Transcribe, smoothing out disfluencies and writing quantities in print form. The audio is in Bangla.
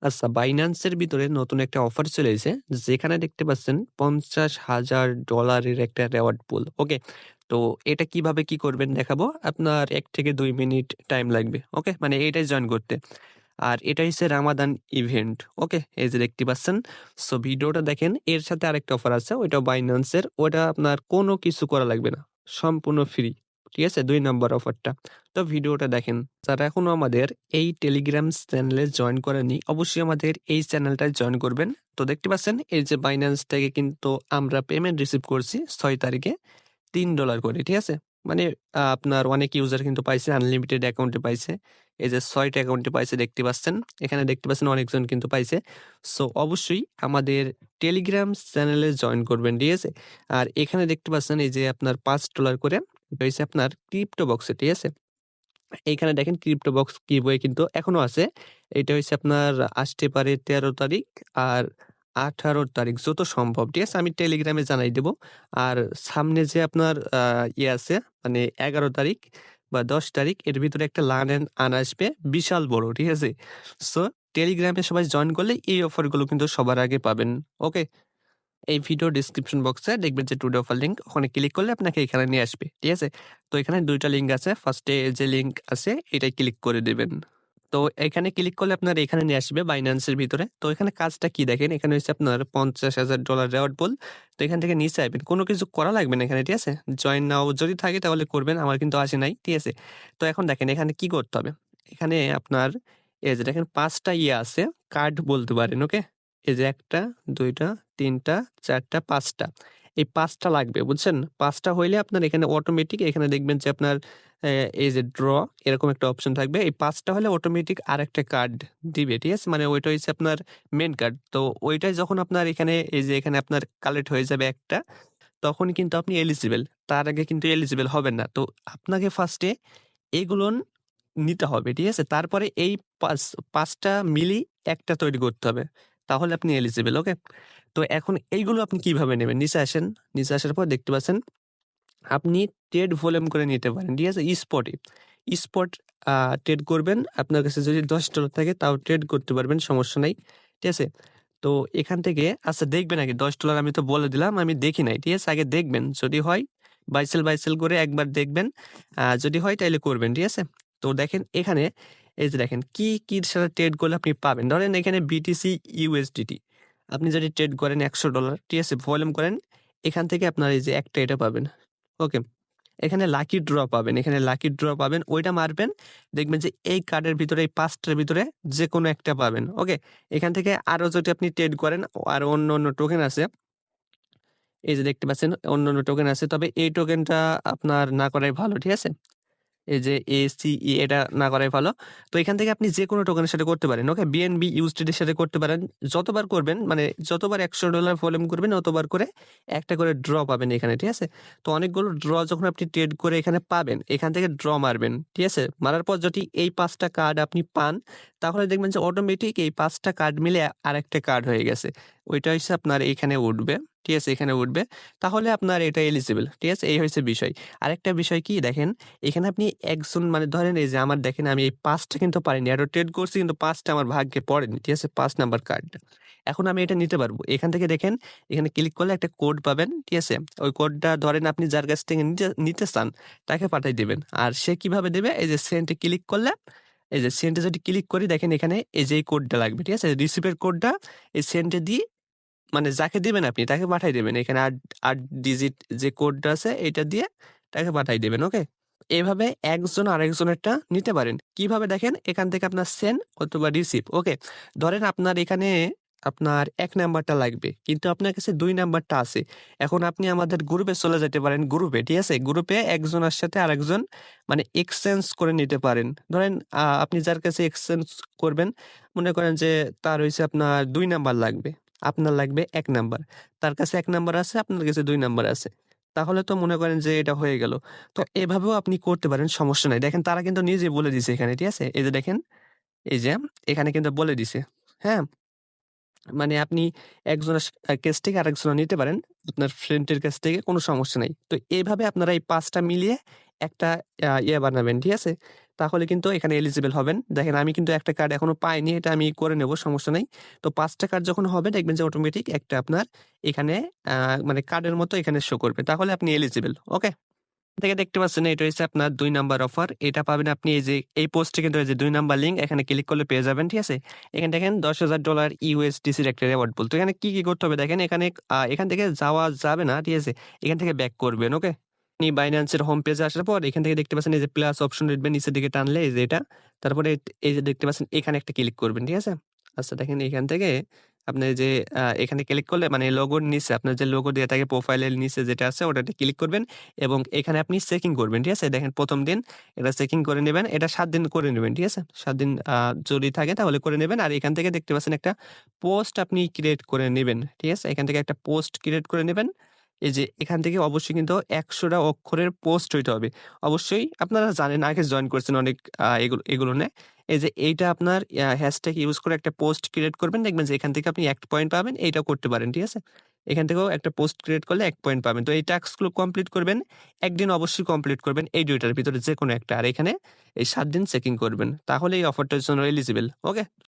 আচ্ছা, বাইন্যান্সের ভিতরে নতুন একটা অফার চলে এসেছে। যেখানে দেখতে পাচ্ছেন $৫০,০০০ একটা রেওয়ার্ড পুল। ওকে? তো এটা কিভাবে কি করবেন দেখাবো। আপনার ১ থেকে ২ মিনিট টাইম লাগবে। ওকে? মানে এটাই জয়েন করতে। আর এটা হচ্ছে রামাদান ইভেন্ট। ওকে? এই যে দেখতে পাচ্ছেন। সো ভিডিওটা দেখেন। এর সাথে আরেকটা অফার আছে। ওইটাও বাইন্যান্সের। ওটা আপনার কোনো কিছু করা লাগবে না। সম্পূর্ণ ফ্রি। ঠিক আছে? ২ নাম্বার অফারটা। তো ভিডিওটা দেখেন। যারা এখনো আমাদের এই টেলিগ্রাম চ্যানেলে জয়েন করেননি, অবশ্যই আমাদের এই চ্যানেলটায় জয়েন করবেন। তো দেখতে পাচ্ছেন এই যে বাইন্যান্স থেকে কিন্তু আমরা পেমেন্ট রিসিভ করছি ৬ তারিখে $৩ করে। ঠিক আছে? মানে আপনার অনেক ইউজার কিন্তু পাইছে, আনলিমিটেড অ্যাকাউন্টে পাইছে। এই যে ৬ টা অ্যাকাউন্টে পাইছে দেখতে পাচ্ছেন। এখানে দেখতে পাচ্ছেন অনেকজন কিন্তু পাইছে। সো অবশ্যই আমাদের টেলিগ্রাম চ্যানেলে জয়েন করবেন। ঠিক আছে? আর এখানে দেখতে পাচ্ছেন এই যে আপনার $৫ করে এটা হইছে আপনার ক্রিপ্টো বক্সে। ঠিক আছে? এইখানে দেখেন ক্রিপ্টো বক্স গিভওয়ে কিন্তু এখনো আছে। এটা হইছে আপনার আসতে পারে ১৩ তারিখ আর ১৮ তারিখ যত সম্ভব। ঠিক আছে? আমি টেলিগ্রামে জানাই দেব। আর সামনে যে আপনার আছে মানে ১১ তারিখ বা ১০ তারিখ এর ভিতরে একটা লার্ন অ্যান্ড আর্ন আসবে বিশাল বড়। ঠিক আছে? সো টেলিগ্রামে সবাই জয়েন করলে এই অফারগুলো কিন্তু সবার আগে পাবেন। ওকে? এই ভিডিও ডেসক্রিপশন বক্সে দেখবেন যে টুডে অফার লিঙ্ক ওখানে ক্লিক করলে আপনাকে এখানে নিয়ে আসবে। ঠিক আছে? তো এখানে ২ টা লিঙ্ক আছে। ফার্স্টে যে লিঙ্ক আছে এটাই ক্লিক করে দিবেন। তো এখানে ক্লিক করলে আপনার এখানে নিয়ে আসবে বাইন্যান্সের ভিতরে। তো এখানে কাজটা কি দেখেন, এখানে হচ্ছে আপনার $৫০,০০০ রেওয়ার্ড পুল। তো এখান থেকে নিচে আসবেন। কোন কিছু করা লাগবে না এখানে। ঠিক আছে? জয়েন নাও যদি থাকে তাহলে করবেন। আমার কিন্তু আসে নাই। ঠিক আছে? তো এখন দেখেন এখানে কি করতে হবে? এখানে আপনার এই যে দেখেন ৫ টা আছে, কার্ড বলতে পারেন। ওকে? এই যে ১ টা, ২ টা, ৩ টা, ৪ টা, ৫ টা। এই ৫ টা লাগবে, বুঝছেন? ৫ টা হইলে আপনার এখানে অটোমেটিক এখানে দেখবেন যে আপনার এই যে ড্র এরকম একটা অপশন থাকবে। এই ৫ টা হলে অটোমেটিক আরেকটা কার্ড দিবে। ঠিক আছে? মানে ওইটা হইছে আপনার মেইন কার্ড। তো ওইটাই যখন আপনার এখানে এই যে এখানে আপনার কালেক্ট হয়ে যাবে একটা, তখন কিন্তু আপনি এলিজিবল। তার আগে কিন্তু এলিজিবল হবেন না। তো আপনাকে ফার্স্টে এগুলো নিতে হবে। ঠিক আছে? তারপরে এই ৫ টা মিলিয়ে একটা তৈরি করতে হবে। তাহলে আপনি এলিজিবল। ওকে? তো এখন এইগুলো আপনি কিভাবে নেবেন? নিচে আসেন। নিচে আসার পর দেখতে পাচ্ছেন আপনি ট্রেড ভলিউম করে নিতে পারেন। ঠিক আছে? স্পটে। স্পট ট্রেড করবেন। আপনার কাছে যদি $১০ থাকে তাও ট্রেড করতে পারবেন, সমস্যা নাই। ঠিক আছে? তো এখান থেকে আচ্ছা দেখবেন আগে $১০ আমি তো বলে দিলাম, আমি দেখি নাই। ঠিক আছে? আগে দেখবেন। যদি হয় বাই সেল করে একবার দেখবেন। যদি হয় তাইলে করবেন। ঠিক আছে? তো দেখেন এখানে এই যে দেখেন কির সাথে ট্রেড করলে আপনি পাবেন। ধরেন এখানে BTC USDT আপনি যদি ট্রেড করেন $১০০, ঠিক আছে? ভলিউম করেন। এখান থেকে আপনার এই যে একটা এটা পাবেন। ওকে? এখানে লাকি ড্র পাবেন। এখানে লাকি ড্র পাবেন। ওইটা মারবেন। দেখবেন যে এই কার্ডের ভিতরে এই ৫ টার ভিতরে যেকোনো একটা পাবেন। ওকে? এখান থেকে আরো যদি আপনি ট্রেড করেন আর অন্য টোকেন আছে। এই যে দেখতে পাচ্ছেন অন্যান্য টোকেন আছে। তবে এই টোকেনটা আপনার না করাই ভালো। ঠিক আছে? এই যে ACE এটা না করাই ভালো। তো এখান থেকে আপনি যেকোনো টোকেনের সাথে করতে পারেন। ওকে? BNB USDT এর সাথে করতে পারেন। যতবার করবেন মানে যতবার $১০০ ভলিউম করবেন অতবার করে একটা করে ড্র পাবেন এখানে। ঠিক আছে? তো অনেকগুলো ড্র যখন আপনি ট্রেড করে এখানে পাবেন, এখান থেকে ড্র মারবেন। ঠিক আছে? মারার পর যদি এই ৫ টা কার্ড আপনি পান, তাহলে দেখবেন যে অটোমেটিক এই ৫ টা কার্ড মিলে আরেকটা কার্ড হয়ে গেছে। ওইটা হইছে আপনার এখানে উঠবে। ঠিক আছে? এখানে উঠবে। তাহলে আপনার এটা এলিজিবল। ঠিক আছে? এই হইছে বিষয়। আরেকটা বিষয় কি দেখেন, এখানে আপনি একজন মানে ধরেন এই যে আমার দেখেন আমি এই ৫ টা কিন্তু পারিনি। আরো ট্রেড করছি কিন্তু ৫ টা আমার ভাগ্যে পড়েনি। ঠিক আছে? ৫ নাম্বার কার্ডটা। এখন আমি এটা নিতে পারবো। এখান থেকে দেখেন এখানে ক্লিক করলে একটা কোড পাবেন। ঠিক আছে? ওই কোডটা ধরেন আপনি যার কাছ থেকে নিতে চান তাকে পাঠায় দিবেন। আর সে কিভাবে দেবে? এই যে সেন্ড এ ক্লিক করলে এই যে সেন্ড এ যদি ক্লিক করি দেখেন এখানে এই যে এই কোডটা লাগবে। ঠিক আছে? রিসিভের কোডটা এই সেন্ড এ দিয়ে মানে যাকে দিবেন আপনি তাকে পাঠায় দিবেন। এখানে ৮ ডিজিট যে কোডটা আছে এটা দিয়ে তাকে পাঠায় দিবেন। ওকে? এভাবে একজন আরেকজনেরটা নিতে পারেন। কিভাবে দেখেন? এখান থেকে আপনার সেন্ড অথবা রিসিভ। ওকে? ধরেন আপনার এখানে আপনার ১ নাম্বারটা লাগবে। কিন্তু আপনার কাছে ২ নাম্বারটা আছে। এখন আপনি আমাদের গ্রুপে চলে যেতে পারেন গ্রুপে। ঠিক আছে? গ্রুপে একজনের সাথে আরেকজন মানে এক্সচেঞ্জ করে নিতে পারেন। ধরেন আপনি যার কাছে এক্সচেঞ্জ করবেন, মনে করেন যে তার হইছে আপনার ২ নাম্বার লাগবে। আপনার লাগবে ১ নাম্বার। তার কাছে ১ নাম্বার আছে, আপনার কাছে ২ নাম্বার আছে। তাহলে তো মনে করেন যে এটা হয়ে গেল। তো এভাবেও আপনি করতে পারেন, সমস্যা নাই। দেখেন তারা কিন্তু নিজেই বলে দিছে এখানে, ঠিক আছে? এই যে দেখেন, এই যে এখানে কিন্তু বলে দিছে। হ্যাঁ? মানে আপনি একজনের কাছ থেকে আরেকজনের নিতে পারেন। আপনার ফ্রেন্ডের কাছ থেকে কোনো সমস্যা নাই। তো এভাবে আপনারা এই ৫ টা মিলিয়ে একটা বানাবেন, ঠিক আছে? তাহলে কিন্তু এখানে এলিজিবল হবেন। দেখেন আমি কিন্তু একটা কার্ড এখনো পাইনি। এটা আমি করে নেব, সমস্যা নাই। তো ৫ টা কার্ড যখন হবে দেখবেন যে অটোমেটিক একটা আপনার এখানে আ মানে কার্ডের মতো এখানে শো করবে। তাহলে আপনি এলিজিবল। ওকে? থেকে দেখতে পাচ্ছেন এটা হচ্ছে আপনার ২ নাম্বার অফার। এটা পাবেন আপনি এই যে এই পোস্টে কিন্তু এই যে ২ নাম্বার লিঙ্ক এখানে ক্লিক করলে পেয়ে যাবেন। ঠিক আছে? এখানে দেখেন $১০,০০০ ইউএসডিসির একটা রিওয়ার্ড পুল। তো এখানে কি করতে হবে দেখেন এখানে এখান থেকে যাওয়া যাবে না। ঠিক আছে? এখান থেকে ব্যাক করবেন। ওকে? আপনি Binance এর হোম পেজে আসার পর এখান থেকে দেখতে পাচ্ছেন এই যে প্লাস অপশন দেখবেন নিচের দিকে টানলে এই যে এটা। তারপরে এই যে দেখতে পাচ্ছেন এখানে একটা ক্লিক করবেন। ঠিক আছে? আচ্ছা দেখেন এখান থেকে আপনার এই যে এখানে ক্লিক করলে মানে লোগোর নিচে আপনার যে লোগো দেয়া থাকে প্রোফাইলের নিচে যেটা আছে ওটাতে ক্লিক করবেন এবং এখানে আপনি চেকিং করবেন। ঠিক আছে? দেখেন ১ম দিন এটা চেকিং করে নিবেন। এটা ৭ দিন করে নিবেন। ঠিক আছে? ৭ দিন যদি থাকে তাহলে করে নিবেন। আর এখান থেকে দেখতে পাচ্ছেন একটা পোস্ট আপনি ক্রিয়েট করে নিবেন। ঠিক আছে? এখান থেকে একটা পোস্ট ক্রিয়েট করে নিবেন। এই যে এখান থেকে অবশ্যই কিন্তু ১০০ টা অক্ষরের পোস্ট হইতে হবে। অবশ্যই আপনারা জানেন আগে জয়েন করছেন অনেক এগুলো নিয়ে। এই যে এইটা আপনার হ্যাশট্যাগ ইউজ করে একটা পোস্ট ক্রিয়েট করবেন। দেখবেন যে এখান থেকে আপনি ১ পয়েন্ট পাবেন। এইটাও করতে পারেন। ঠিক আছে? এখান থেকেও একটা পোস্ট ক্রিয়েট করলে ১ পয়েন্ট পাবেন। তো এই টাস্কগুলো কমপ্লিট করবেন। একদিন অবশ্যই কমপ্লিট করবেন। এই ২ টার ভিতরে যেকোনো একটা। আর এখানে এই ৭ দিন চেকিং করবেন। তাহলে এই অফারটার জন্য এলিজিবল। ওকে?